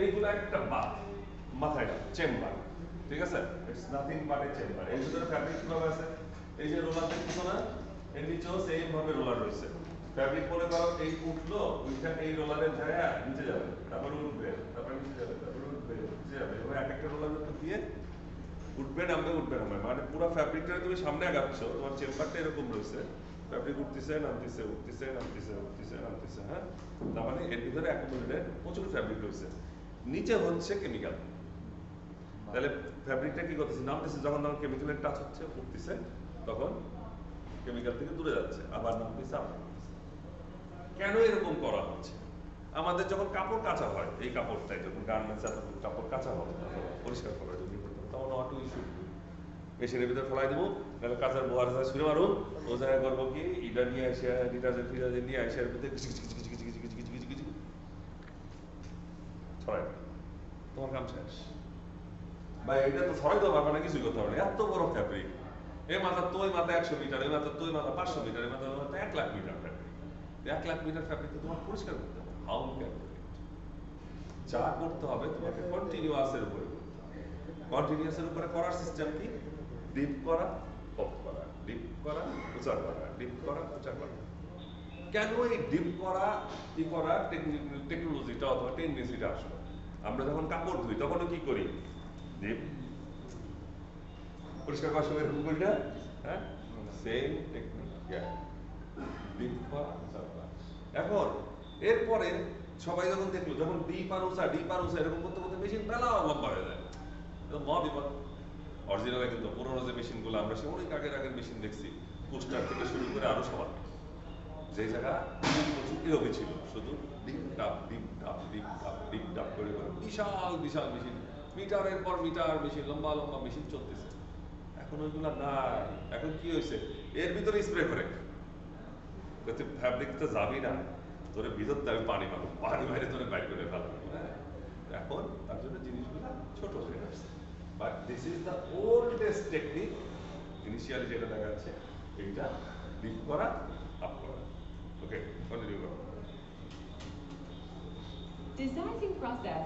এইগুলো একটা মাথায় চেম্বার, ঠিক আছে? It's nothing but A chamber. এর ভিতরে ফ্যাব্রিক কিভাবে আছে? এই যে রোলার দেখছো না, এর নিচেও সেম ভাবে রোলার রয়েছে। ফ্যাব্রিক মনে করো এই উঠলো, ওইটা এই রোলারে যায় নিচে যাবে, তারপরে উঠবে, তারপরে নিচে যাবে, তারপরে উঠবে, নিচে যাবে। এভাবে এক একটা রোলার উপর দিয়ে উঠবে নামবে, উঠবে নামবে, মানে পুরো ফ্যাব্রিকটা তুমি সামনে আগাচ্ছ, তোমার চেম্বারটা এরকম রয়েছে। ফ্যাব্রিক উঠতেছে নামতেছে, উঠতেছে নামতেছে, উঠতেছে নামতেছে, হ্যাঁ? তার মানে এর ভিতরে অ্যাকুমুলেটেড প্রচুর ফ্যাব্রিক রয়েছে। নিচে হচ্ছে কেমিক্যাল। তাহলে ফ্যাব্রিকটা কি করতেছে? নামতেছে, যখন তখন কেমিক্যালের টাচ হচ্ছে, উঠতেছে, তখন কেমিক্যাল থেকে দূরে যাচ্ছে, আবার নামতেছে, আবার নামতেছে। কেন এরকম করা হচ্ছে? আমাদের যখন কাপড় কাচা হয়, এই কাপড়টাই যখন গার্মেন্টস কাপড় কাচা হবে, পরিষ্কার করার জন্য তখন অটো ইস্যু মেশিনের ভিতরে ফেলাই দেবো, নাহলে কাঁচার বোয়ার ছুঁড়ে মারো, ও জায়গায় করবো কি, ইটা নিয়ে আসে, ডিটারজেন্ট ফিটারজেন্ট নিয়ে আসে, এর ভিতরে ছড়াই দেবে, তোমার কাম শেষ। বা এটা তো ছড়াই দেওয়া পারবে না, কিছুই করতে পারবে না, এত বড় ফ্যাব্রিক। এই মাথা তো ওই মাথা 100 মিটার, এই মাথা তো ওই মাথা 500 মিটার, এই মাথা 1 lakh metre fabric. 1 lakh metre fabric তো তোমার পরিষ্কার করতে হবে। হাউ ক্যান যা করতে হবে তোমাকে কন্টিনিউয়াসের উপরে করতে হবে। কন্টিনিউয়াসের উপরে করার সিস্টেম কি? ডিপ করা, পপ করা, ডিপ করা, উঁচা করা, ডিপ করা, উঁচা করা। কেন এই ডিপ করা, কি করা টেকনোলজিটা অথবা টেন্ডেন্সিটা আসলো? আমরা যখন কাপড় ধুই তখনও কি করি? ডিপ পরিষ্কার করার সময় এরকম করি না? হ্যাঁ, সেম টেকনিক, ডিপ করা, উঁচা করা। এখন এরপরে সবাই যখন দেখলো, যখন ডিপ আর উঁচা এরকম করতে করতে মেশিন বেলা লম্বা হয়ে যায়, মহা বিপদ। অরিজিনালে কিন্তু পুরোনো যে মেশিনগুলো আমরা সে অনেক আগের মেশিন দেখছি, কুস্টার থেকে শুরু করে আরো সবার, যে জায়গা এরকমই ছিল, শুধু ডিপ ডাপ ডিপ ডাপ ডিপ ডাপ ডিপ ডাপ করে করে বিশাল বিশাল মেশিন, মিটারের পর মিটার মেশিন, লম্বা লম্বা মেশিন চলতেছে। এখন ওইগুলা নাই। এখন কি হয়েছে? এর ভিতরে স্প্রে করে ফ্যাব্রিক তো যাবি না, তোর ভিতর আমি পানি পাবো, পানি বাইরে তোরে বাইর করে ফেলাবো। হ্যাঁ, এখন তার জন্য জিনিসগুলো ছোট হয়ে আসছে। But this is the oldest technique. Initially যেটা দেখা যাচ্ছে, এইটা ডিপ করা, আপ করা। ওকে, কন্টিনিউ করো। Designing process.